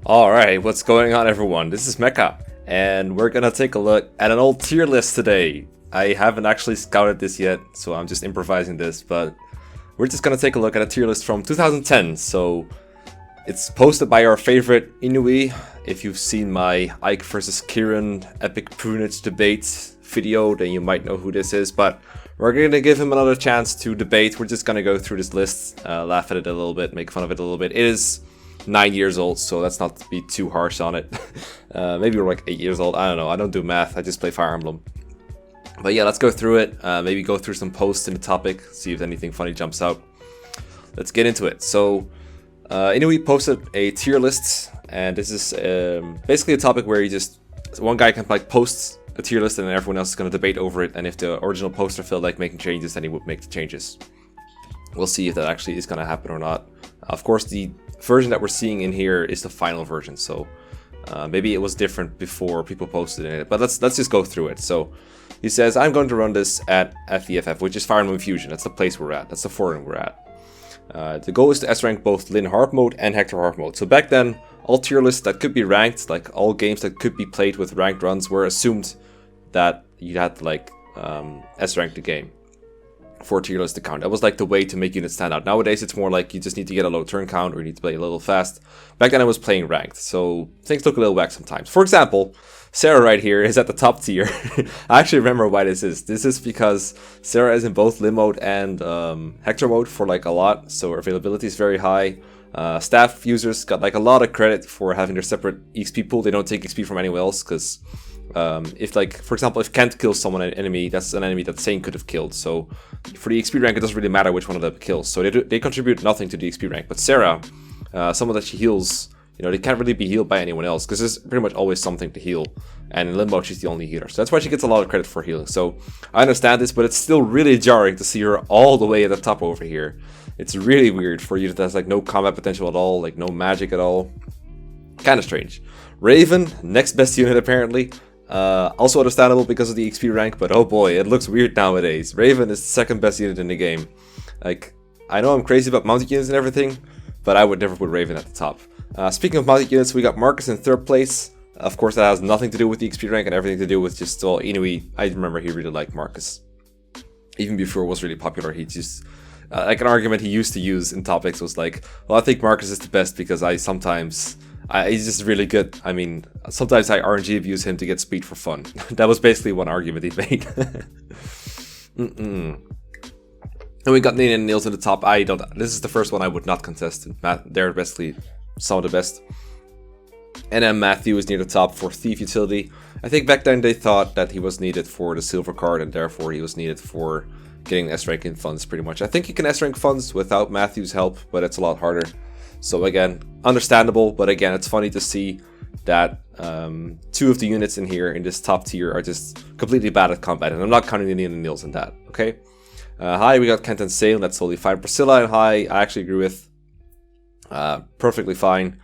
Alright, what's going on everyone? This is Mekkah, and we're gonna take a look at an old tier list today. I haven't actually scouted this yet, so I'm just improvising this, but we're just gonna take a look at a tier list from 2010, so it's posted by our favorite Inui. If you've seen my Ike versus Kieran epic prunage debate video, then you might know who this is, but we're gonna give him another chance to debate. We're just gonna go through this list, laugh at it a little bit, make fun of it a little bit. It is 9 years old, so let's not be too harsh on it. Maybe we're like 8 years old, I don't know, I don't do math, I just play Fire Emblem. But yeah, let's go through it, maybe go through some posts in the topic, see if anything funny jumps out. Let's get into it. So, Inui posted a tier list, and this is basically a topic where one guy can like post a tier list and then everyone else is going to debate over it, and if the original poster felt like making changes, then he would make the changes. We'll see if that actually is going to happen or not. Of course, the version that we're seeing in here is the final version, so maybe it was different before people posted it, but let's just go through it. So he says, I'm going to run this at FEFF, which is Fire Emblem Fusion. That's the place we're at, that's the forum we're at. The goal is to S-rank both Lyn hard mode and Hector hard mode. So back then, all tier lists that could be ranked, like all games that could be played with ranked runs, were assumed that you had to like S-rank the game for a tier list to count. That was like the way to make units stand out. Nowadays it's more like you just need to get a low turn count or you need to play a little fast. Back then I was playing ranked, so things look a little whack sometimes. For example, Sarah right here is at the top tier. I actually remember why this is. This is because Sarah is in both Lyn mode and Hector mode for like a lot, so her availability is very high. Staff users got like a lot of credit for having their separate XP pool. They don't take XP from anyone else, because if like, for example, if Kent kills someone, an enemy, that's an enemy that Sane could have killed. So for the XP rank, it doesn't really matter which one of them kills. So they contribute nothing to the XP rank. But Sarah, someone that she heals, you know, they can't really be healed by anyone else, because there's pretty much always something to heal. And in Limbo, she's the only healer. So that's why she gets a lot of credit for healing. So I understand this, but it's still really jarring to see her all the way at the top over here. It's really weird for you that has like no combat potential at all, like no magic at all. Kind of strange. Raven, next best unit apparently. Also understandable because of the XP rank, but oh boy, it looks weird nowadays. Raven is the second best unit in the game. Like, I know I'm crazy about mounted units and everything, but I would never put Raven at the top. Speaking of mounted units, we got Marcus in third place. Of course, that has nothing to do with the XP rank and everything to do with just all Inui. I remember he really liked Marcus. Even before it was really popular, he just... like an argument he used to use in topics was like, well, I think Marcus is the best because he's just really good. I mean, sometimes I RNG abuse him to get speed for fun. That was basically one argument he made. And we got Niime and Niels in the top. This is the first one I would not contest. They're basically some of the best. And then Matthew is near the top for Thief Utility. I think back then they thought that he was needed for the silver card, and therefore he was needed for getting S-rank in funds pretty much. I think you can S-rank funds without Matthew's help, but it's a lot harder. So again, understandable, but again, it's funny to see that two of the units in here in this top tier are just completely bad at combat, and I'm not counting Niime and Niels in that, okay? High, we got Kent and Sale, that's totally fine. Priscilla and High, I actually agree with. Perfectly fine.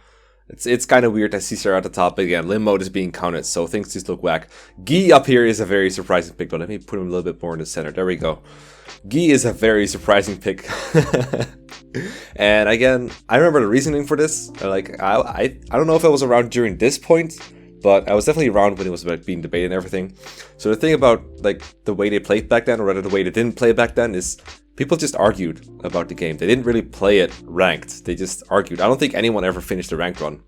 It's kind of weird to see Sarah at the top, but again, Limb mode is being counted, so things just look whack. Guy up here is a very surprising pick, but let me put him a little bit more in the center. There we go. Guy is a very surprising pick. And again, I remember the reasoning for this. Like, I don't know if I was around during this point, but I was definitely around when it was about being debated and everything. So the thing about like the way they played back then, or rather the way they didn't play back then, is people just argued about the game. They didn't really play it ranked. They just argued. I don't think anyone ever finished a ranked run.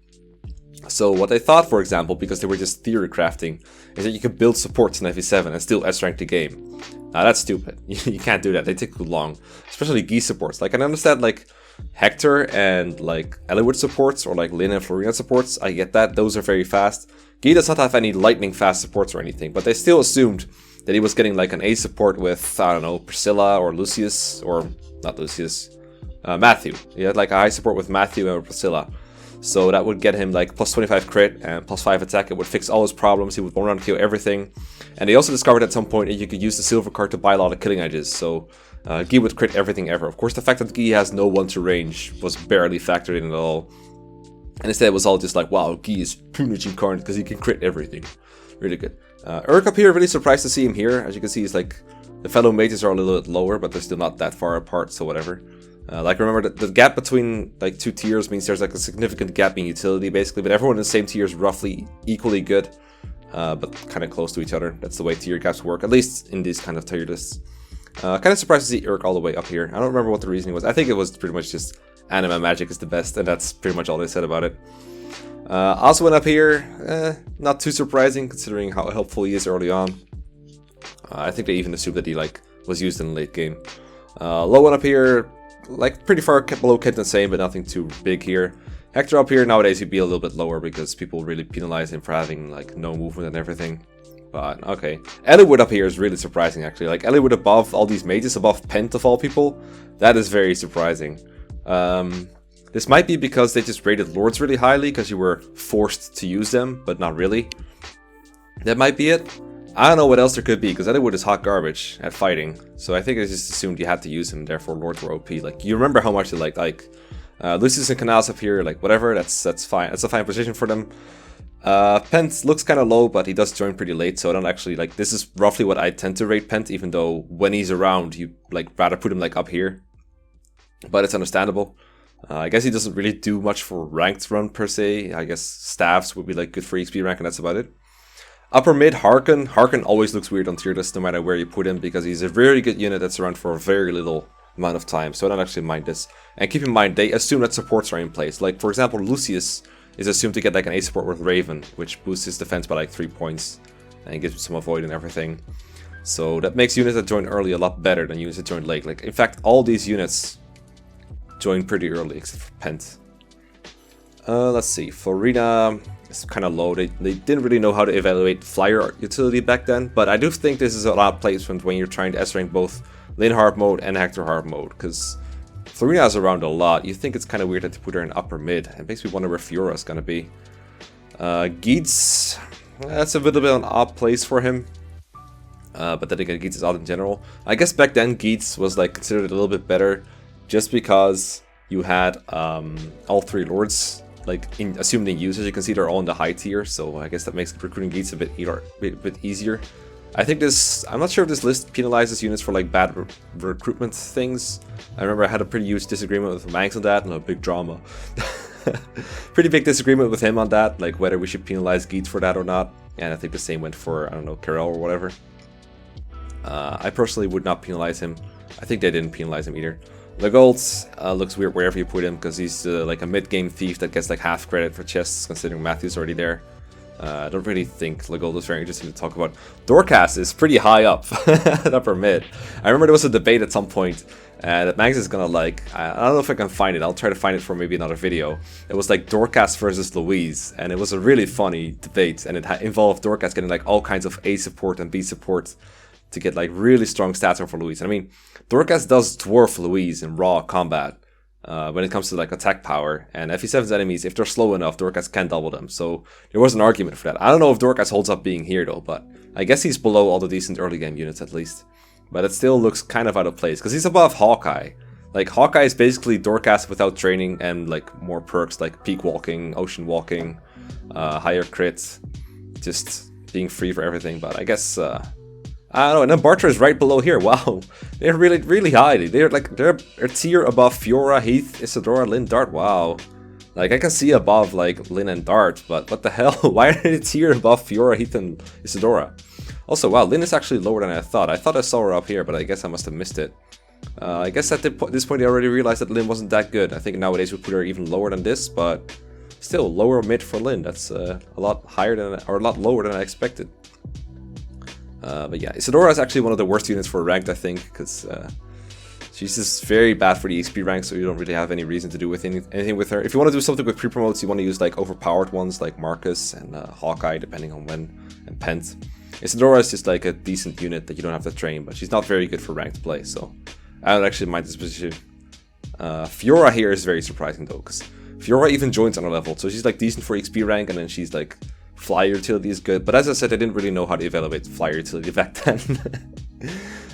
So what they thought, for example, because they were just theory crafting, is that you could build supports in FE7 and still S-rank the game. Now that's stupid. You can't do that. They take too long. Especially Guy supports. Like, I understand like Hector and like Eliwood supports, or like Lyn and Florina supports. I get that. Those are very fast. Guy does not have any lightning fast supports or anything, but they still assumed that he was getting like an A support with, I don't know, Priscilla or Lucius, or not Lucius, Matthew. He had like a high support with Matthew and Priscilla. So that would get him like plus 25 crit and plus 5 attack. It would fix all his problems. He would one round kill everything. And they also discovered at some point that you could use the silver card to buy a lot of killing edges. So Guy would crit everything ever. Of course, the fact that Guy has no 1-to range was barely factored in at all. And instead it was all just like, wow, Guy is prunage incarnate because he can crit everything. Really good. Urk up here, really surprised to see him here. As you can see, he's like, the fellow mages are a little bit lower, but they're still not that far apart, so whatever. Like remember the gap between like 2 tiers means there's like a significant gap in utility basically, but everyone in the same tier is roughly equally good, but kind of close to each other. That's the way tier gaps work, at least in these kind of tier lists. Kind of surprised to see Urk all the way up here. I don't remember what the reasoning was. I think it was pretty much just anima magic is the best, and that's pretty much all they said about it. Also went up here, not too surprising considering how helpful he is early on. I think they even assumed that he like was used in the late game. Low one up here, like pretty far below Kent and Sane, but nothing too big here. Hector up here nowadays he'd be a little bit lower because people really penalize him for having like no movement and everything. But okay, Eliwood up here is really surprising actually. Like Eliwood above all these mages, above Pent of all people, that is very surprising. This might be because they just rated Lords really highly because you were forced to use them, but not really. That might be it. I don't know what else there could be, because Eliwood is hot garbage at fighting. So I think I just assumed you had to use him, therefore Lords were OP. Like, you remember how much they like Lucius and Canals up here, like whatever, that's fine. That's a fine position for them. Pent looks kind of low, but he does join pretty late, so I don't actually, like, this is roughly what I tend to rate Pent, even though when he's around, you, like, rather put him, like, up here. But it's understandable. I guess he doesn't really do much for ranked run, per se. I guess staffs would be, like, good for XP rank, and that's about it. Upper mid, Harken. Harken always looks weird on tier list no matter where you put him, because he's a very good unit that's around for a very little amount of time, so I don't actually mind this. And keep in mind, they assume that supports are in place. Like, for example, A is assumed to get like an A support with Raven, which boosts his defense by like 3 points, and gives him some avoid and everything. So that makes units that join early a lot better than units that join late. Like, in fact, all these units join pretty early, except for Pent. Let's see, Florina is kind of low. They didn't really know how to evaluate flyer utility back then, but I do think this is a lot of placement when you're trying to S-rank both Lin hard mode and Hector hard mode, because Florina is around a lot. You think it's kind of weird that they put her in upper mid. It makes me wonder where Fiora is going to be. Geets, that's a little bit of an odd place for him. But then again, Geets is odd in general. I guess back then Geets was like considered a little bit better just because you had all 3 lords like assumed in use. As you can see, they're all in the high tier, so I guess that makes recruiting Geets a bit easier. I think this, I'm not sure if this list penalizes units for like bad recruitment things. I remember I had a pretty huge disagreement with Manx on that, and a big drama. Pretty big disagreement with him on that, like whether we should penalize Geets for that or not. And I think the same went for, I don't know, Karel or whatever. I personally would not penalize him. I think they didn't penalize him either. Legault looks weird wherever you put him, because he's like a mid-game thief that gets like half credit for chests, considering Matthew's already there. I don't really think Legault is very interesting to talk about. Dorcas is pretty high up at upper mid. I remember there was a debate at some point that Mags is gonna like. I don't know if I can find it. I'll try to find it for maybe another video. It was like Dorcas versus Louise, and it was a really funny debate, and it involved Dorcas getting like all kinds of A support and B support to get like really strong stats over Louise. I mean, Dorcas does dwarf Louise in raw combat when it comes to like attack power, and FE7's enemies, if they're slow enough, Dorcas can double them, so there was an argument for that. I don't know if Dorcas holds up being here though, but I guess he's below all the decent early game units at least. But it still looks kind of out of place, because he's above Hawkeye. Like, Hawkeye is basically Dorcas without training and like more perks like peak walking, ocean walking, higher crit, just being free for everything. But I guess I don't know. And then Bartra is right below here. Wow, they're really high. They're a tier above Fiora, Heath, Isadora, Lyn, Dart. Wow, like I can see above like Lyn and Dart, but what the hell? Why are they a tier above Fiora, Heath, and Isadora? Also, wow, Lyn is actually lower than I thought. I thought I saw her up here, but I guess I must have missed it. I guess at this point they already realized that Lyn wasn't that good. I think nowadays we put her even lower than this, but still lower mid for Lyn. That's a lot higher than, or a lot lower than I expected. But yeah, Isadora is actually one of the worst units for ranked, I think, because she's just very bad for the XP rank, so you don't really have any reason to do with anything with her. If you want to do something with pre-promotes, you want to use like overpowered ones like Marcus and Hawkeye, depending on when, and Pent. Isadora is just like a decent unit that you don't have to train, but she's not very good for ranked play, so I don't actually mind this position. Fiora here is very surprising though, because Fiora even joins on a level, so she's like decent for XP rank, and then she's like flyer utility is good, but as I said, I didn't really know how to evaluate flyer utility back then.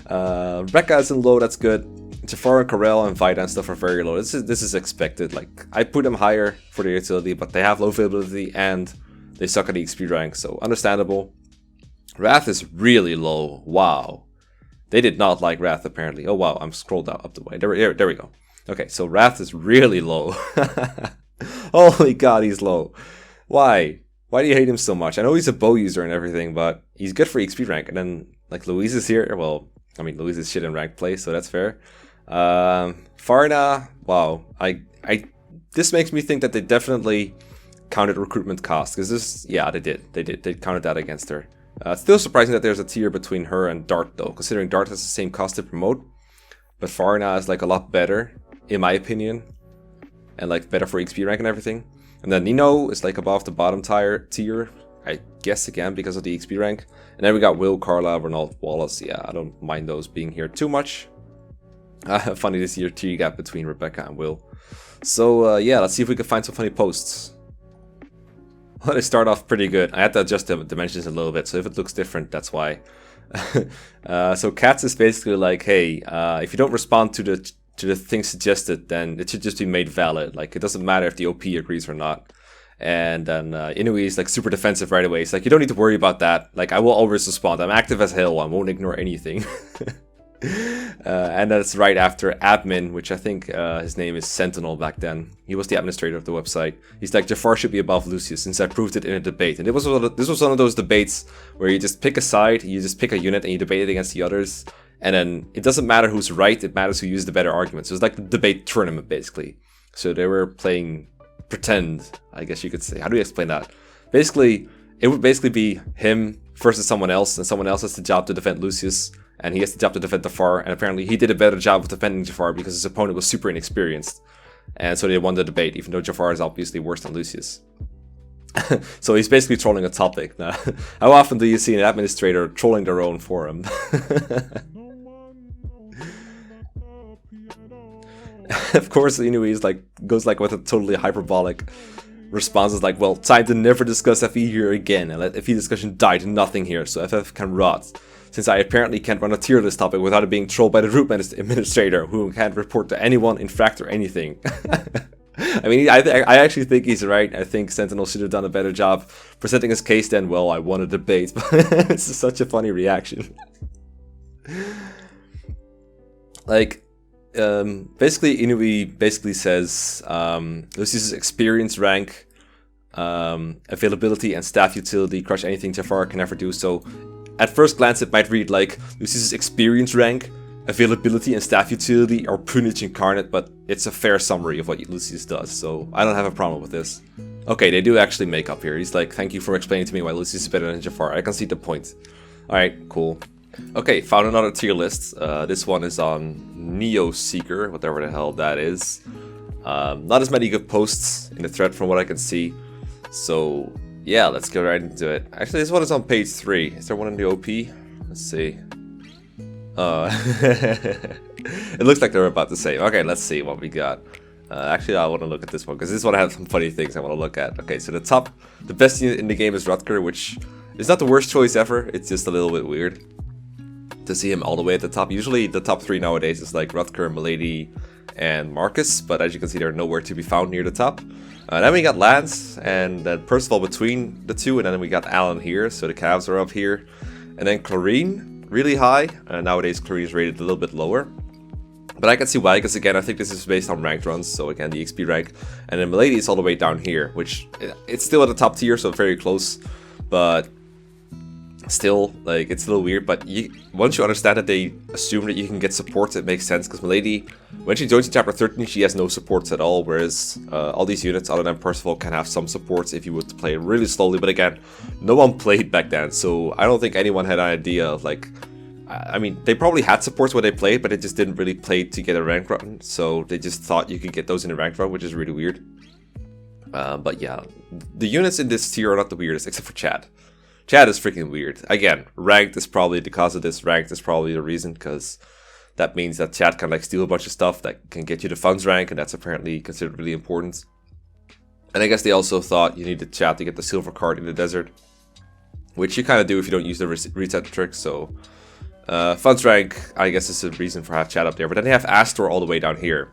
Rekka is in low, that's good. Jafar and Karel and Vida and stuff are very low. This is expected. Like, I put them higher for their utility, but they have low availability and they suck at the XP rank, so understandable. Wrath is really low. Wow. They did not like Wrath apparently. Oh wow, I'm scrolled up the way. There we go. Okay, so Wrath is really low. Holy god, he's low. Why? Why do you hate him so much? I know he's a bow user and everything, but he's good for XP rank. And then, like, Louise is here. Well, I mean, Louise is shit in ranked play, so that's fair. Farna, wow. This makes me think that they definitely counted recruitment cost. Because this, yeah, they did. They counted that against her. It's still surprising that there's a tier between her and Dart, though, considering Dart has the same cost to promote. But Farna is, like, a lot better, in my opinion. And, like, better for XP rank and everything. And then Nino is, like, above the bottom tier, I guess, again, because of the XP rank. And then we got Will, Carla, Renault, Wallace. Yeah, I don't mind those being here too much. Funny to see your tier gap between Rebecca and Will. So, yeah, let's see if we can find some funny posts. Well, they start off pretty good. I had to adjust the dimensions a little bit, so if it looks different, that's why. So Cats is basically like, hey, if you don't respond to the thing suggested, then it should just be made valid. Like, it doesn't matter if the OP agrees or not. And then Inui is like super defensive right away. It's like, you don't need to worry about that. Like, I will always respond. I'm active as hell. I won't ignore anything. And that's right after admin, which I think his name is Sentinel back then. He was the administrator of the website. He's like, Jafar should be above Lucius, since I proved it in a debate. And this was one of those debates where you just pick a side, you just pick a unit, and you debate it against the others. And then it doesn't matter who's right, it matters who used the better arguments. So it's like the debate tournament, basically. So they were playing pretend, I guess you could say. How do you explain that? Basically, it would basically be him versus someone else, and someone else has the job to defend Lucius, and he has the job to defend Jafar, and apparently he did a better job of defending Jafar because his opponent was super inexperienced. And so they won the debate, even though Jafar is obviously worse than Lucius. So he's basically trolling a topic. Now, how often do you see an administrator trolling their own forum? Of course, Inui is like goes like with a totally hyperbolic response. Is like, well, time to never discuss FE here again, and let FE discussion die to nothing here, so FF can rot. Since I apparently can't run a tier list topic without it being trolled by the root administrator, who can't report to anyone, in fact, or anything. I mean, I actually think he's right. I think Sentinel should have done a better job presenting his case than, well, I won a debate. It's such a funny reaction. Like, basically, Inui basically says Lucius' experience rank, availability, and staff utility crush anything Jafar can ever do. So, at first glance, it might read like Lucius' experience rank, availability, and staff utility are Punich incarnate, but it's a fair summary of what Lucius does, so I don't have a problem with this. Okay, they do actually make up here. He's like, thank you for explaining to me why Lucius is better than Jafar. I can see the point. Alright, cool. Okay, found another tier list. This one is on Neo Seeker, whatever the hell that is. Not as many good posts in the thread from what I can see. So, yeah, let's get right into it. Actually, this one is on page 3. Is there one in the OP? Let's see. It looks like they're about the same. Okay, let's see what we got. Actually, I want to look at this one, because this one has some funny things I want to look at. Okay, so the best unit in the game is Rutger, which is not the worst choice ever. It's just a little bit weird to see him all the way at the top. Usually the top 3 nowadays is like Rutger, Milady, and Marcus, but as you can see, they're nowhere to be found near the top. Then we got Lance, and then Percival between the two, and then we got Alan here, so the Cavs are up here. And then Clarine, really high. Nowadays, Clarine is rated a little bit lower. But I can see why, because again, I think this is based on ranked runs, so again, the XP rank. And then Milady is all the way down here, which it's still at the top tier, so very close. But still, like, it's a little weird. But once you understand that they assume that you can get supports, it makes sense, because Milady, when she joins in chapter 13, she has no supports at all, whereas all these units, other than Percival, can have some supports if you would play it really slowly. But again, no one played back then, so I don't think anyone had an idea of, like, I mean, they probably had supports when they played, but they just didn't really play to get a rank run, so they just thought you could get those in a rank run, which is really weird. But yeah, the units in this tier are not the weirdest, except for Chad. Chad is freaking weird. Again, ranked is probably the cause of this. Ranked is probably the reason, because that means that Chad can like steal a bunch of stuff that can get you the funds rank, and that's apparently considered really important. And I guess they also thought you needed Chad to get the silver card in the desert, which you kind of do if you don't use the reset trick, so... funds rank, I guess, is a reason for have Chad up there. But then they have Astor all the way down here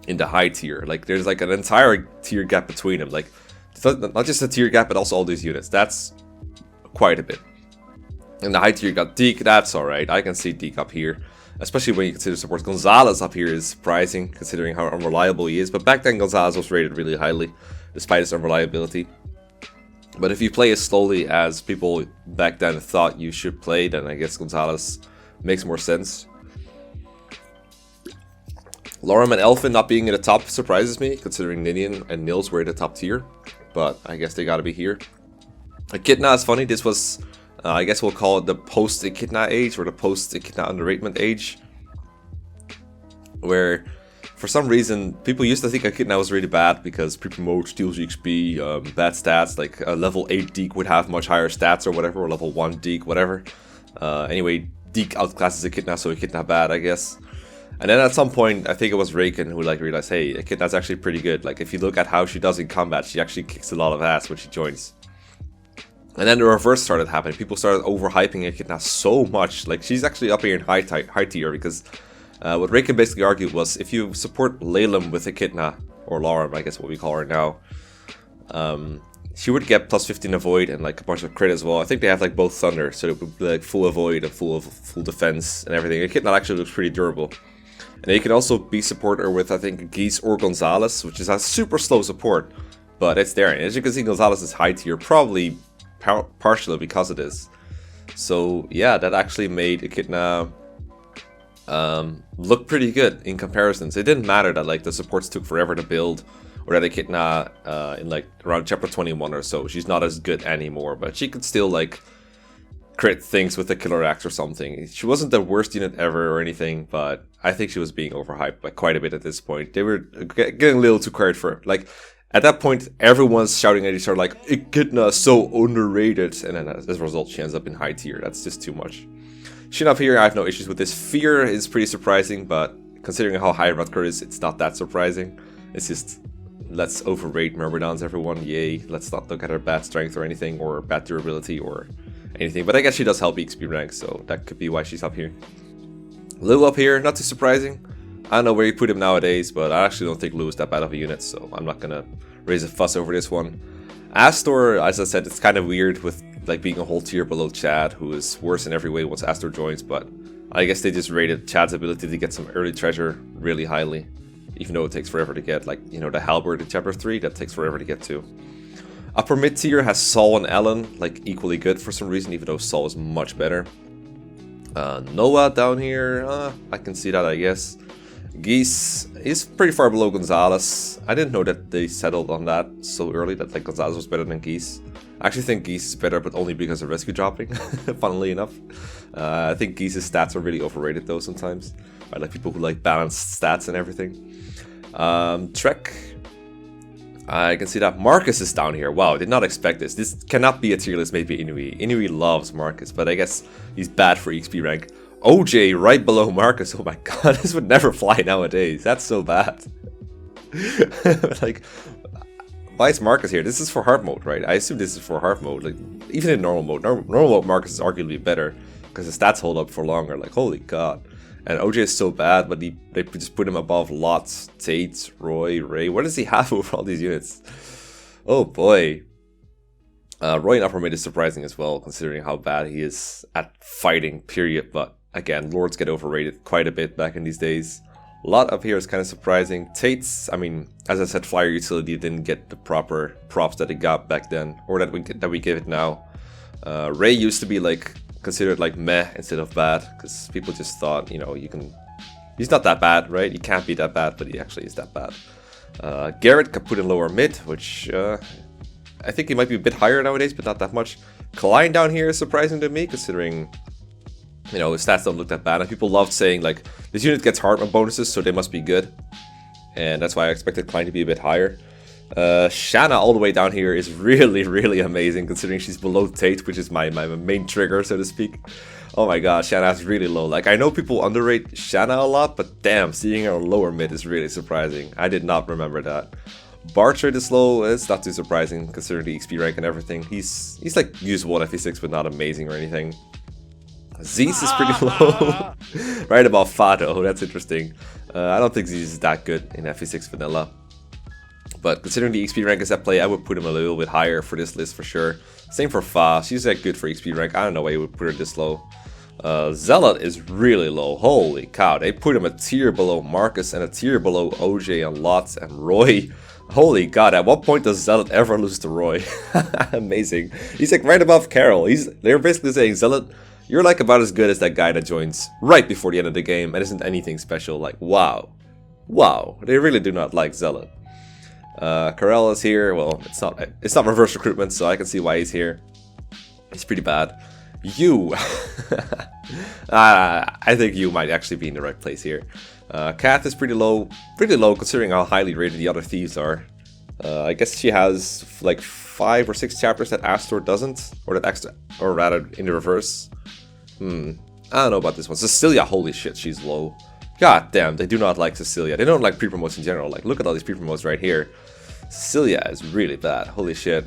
in the high tier. Like, there's like an entire tier gap between them. Like, it's not just a tier gap, but also all these units. That's quite a bit. In the high tier, you got Deke. That's alright. I can see Deke up here. especially when you consider supports. Gonzalez up here is surprising, considering how unreliable he is. But back then, Gonzalez was rated really highly, despite his unreliability. But if you play as slowly as people back then thought you should play, then I guess Gonzalez makes more sense. Lorem and Elfin not being in the top surprises me, considering Ninian and Nils were in the top tier. But I guess they gotta be here. Echidna is funny. This was, I guess we'll call it the post-Echidna age, or the post-Echidna underratement age. Where, for some reason, people used to think Echidna was really bad because pre-promote, steals XP, bad stats, like a level 8 Deke would have much higher stats or whatever, or level 1 Deke, whatever. Anyway, Deke outclasses Echidna, so Echidna bad, I guess. And then at some point, I think it was Raken who like realized, hey, Echidna's actually pretty good. Like, if you look at how she does in combat, she actually kicks a lot of ass when she joins. And then the reverse started happening. People started overhyping Echidna so much. Like, she's actually up here in high tier because what Raken basically argued was, if you support Lalem with Echidna, or Lorem, I guess what we call her now, she would get plus 15 avoid and like a bunch of crit as well. I think they have like both thunder, so it would be like full avoid and full defense and everything. Echidna actually looks pretty durable. And you can also be supporter with, I think, Geese or Gonzalez, which is a super slow support, but it's there. And as you can see, Gonzalez is high tier, probably partially because of this. So yeah, that actually made Echidna look pretty good in comparisons. It didn't matter that like the supports took forever to build, or that Echidna in like around chapter 21 or so, she's not as good anymore, but she could still like crit things with a killer axe or something. She wasn't the worst unit ever or anything, but I think she was being overhyped by quite a bit at this point. They were getting a little too carried for her. Like, at that point, everyone's shouting at each other like, Echidna is so underrated, and then as a result, she ends up in high tier. That's just too much. Shin up here, I have no issues with this. Fear is pretty surprising, but considering how high Rutger is, it's not that surprising. It's just, let's overrate Myrmidons, everyone. Yay. Let's not look at her bad strength or anything, or bad durability, or anything. But I guess she does help XP rank, so that could be why she's up here. Lou up here, not too surprising. I don't know where you put him nowadays, but I actually don't think Lou is that bad of a unit, so I'm not gonna raise a fuss over this one. Astor, as I said, it's kind of weird with like being a whole tier below Chad, who is worse in every way once Astor joins, but I guess they just rated Chad's ability to get some early treasure really highly, even though it takes forever to get. Like, you know, the Halberd in chapter 3, that takes forever to get to. Upper mid tier has Saul and Ellen, like equally good for some reason, even though Saul is much better. Noah down here, I can see that, I guess. Geese is pretty far below Gonzalez. I didn't know that they settled on that so early, that like Gonzalez was better than Geese. I actually think Geese is better, but only because of rescue dropping, funnily enough. I think Geese's stats are really overrated though sometimes. I like people who like balanced stats and everything. Trek, I can see that. Marcus is down here. Wow, did not expect this. This cannot be a tier list made by Inui. Inui loves Marcus, but I guess he's bad for XP rank. OJ right below Marcus. Oh my god, this would never fly nowadays. That's so bad. Like, why is Marcus here? This is for hard mode, right? I assume this is for hard mode. Like, even in normal mode. Normal mode Marcus is arguably better because the stats hold up for longer. Like, holy god. And OJ is so bad, but they just put him above Lots, Tate, Roy, Ray. What does he have over all these units? Oh boy. Roy in upper mid is surprising as well, considering how bad he is at fighting, period. But again, Lords get overrated quite a bit back in these days. Lot up here is kind of surprising. Tate's, I mean, as I said, Flyer Utility didn't get the proper props that it got back then, or that we give it now. Ray used to be like considered like meh instead of bad, because people just thought, you know, he's not that bad, right? He can't be that bad, but he actually is that bad. Garrett got put in lower mid, which I think he might be a bit higher nowadays, but not that much. Klein down here is surprising to me, considering, you know, his stats don't look that bad, and people loved saying like, this unit gets Heartman bonuses, so they must be good, and that's why I expected Klein to be a bit higher. Shanna all the way down here is really, really amazing, considering she's below Tate, which is my main trigger, so to speak. Oh my god, Shanna's really low. Like, I know people underrate Shanna a lot, but damn, seeing her lower mid is really surprising. I did not remember that. Bartrade is low, it's not too surprising, considering the XP rank and everything. He's like usable in FE6, but not amazing or anything. Zeus is pretty low. Right above Fado, that's interesting. I don't think Zeus is that good in FE6 vanilla. But considering the XP rank is at play, I would put him a little bit higher for this list for sure. Same for Fa, she's that good for XP rank. I don't know why you would put her this low. Zealot is really low. Holy cow, they put him a tier below Marcus and a tier below OJ and Lots and Roy. Holy god, at what point does Zealot ever lose to Roy? Amazing. He's like right above Carol. They're basically saying, Zealot, you're like about as good as that guy that joins right before the end of the game and isn't anything special. Like, wow. Wow, they really do not like Zealot. Carell is here. Well, it's not reverse recruitment, so I can see why he's here. He's pretty bad. You. I think you might actually be in the right place here. Kath is pretty low considering how highly rated the other thieves are. I guess she has like 5 or 6 chapters that Astor doesn't, or that extra, or rather in the reverse. I don't know about this one. Cecilia, holy shit, she's low. God damn, they do not like Cecilia. They don't like pre-promotes in general. Like, look at all these pre-promotes right here. Cecilia is really bad. Holy shit.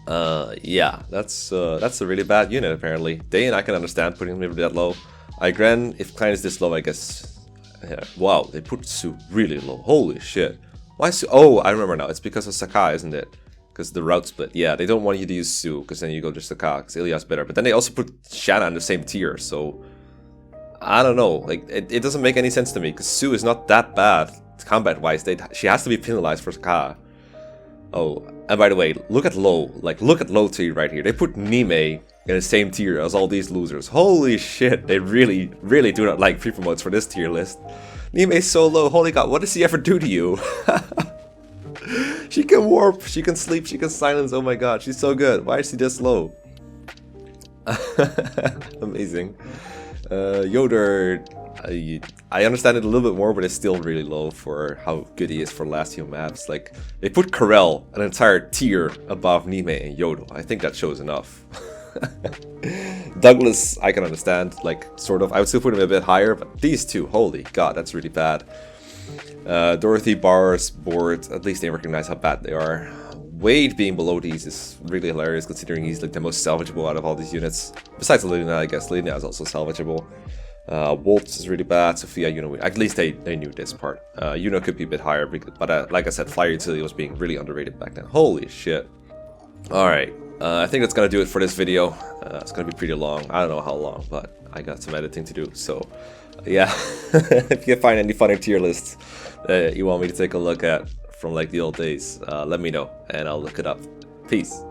Yeah, that's a really bad unit apparently. Dane, I can understand putting him that low. Igren, if Klein is this low, I guess. Yeah. Wow, they put Sue really low. Holy shit. Why Sue? Oh, I remember now. It's because of Sakai, isn't it? Because the route split. Yeah, they don't want you to use Sue, because then you go to Sakai, because Ilya's better. But then they also put Shanna in the same tier, so I don't know. Like, it doesn't make any sense to me, because Sue is not that bad combat-wise. She has to be penalized for Sakai. Oh, and by the way, look at low. Like, look at low tier right here. They put Niime in the same tier as all these losers. Holy shit, they really, really do not like pre-promotes for this tier list. Niime is so low. Holy god, what does he ever do to you? She can warp, she can sleep, she can silence. Oh my god, she's so good. Why is she this low? Amazing. Yoder, I understand it a little bit more, but it's still really low for how good he is for last few maps. Like, they put Karel an entire tier above Niime and Yodel. I think that shows enough. Douglas, I can understand, like, sort of. I would still put him a bit higher, but these two, holy god, that's really bad. Dorothy, Bars, Board, at least they recognize how bad they are. Wade being below these is really hilarious, considering he's like the most salvageable out of all these units. Besides Lena, I guess. Lena is also salvageable. Waltz is really bad. Sophia, at least they knew this part. Yuno could be a bit higher, but like I said, Flyer Utility was being really underrated back then. Holy shit. Alright, I think that's gonna do it for this video. It's gonna be pretty long. I don't know how long, but I got some editing to do, so yeah. If you find any funny tier lists that you want me to take a look at from like the old days, let me know and I'll look it up. Peace.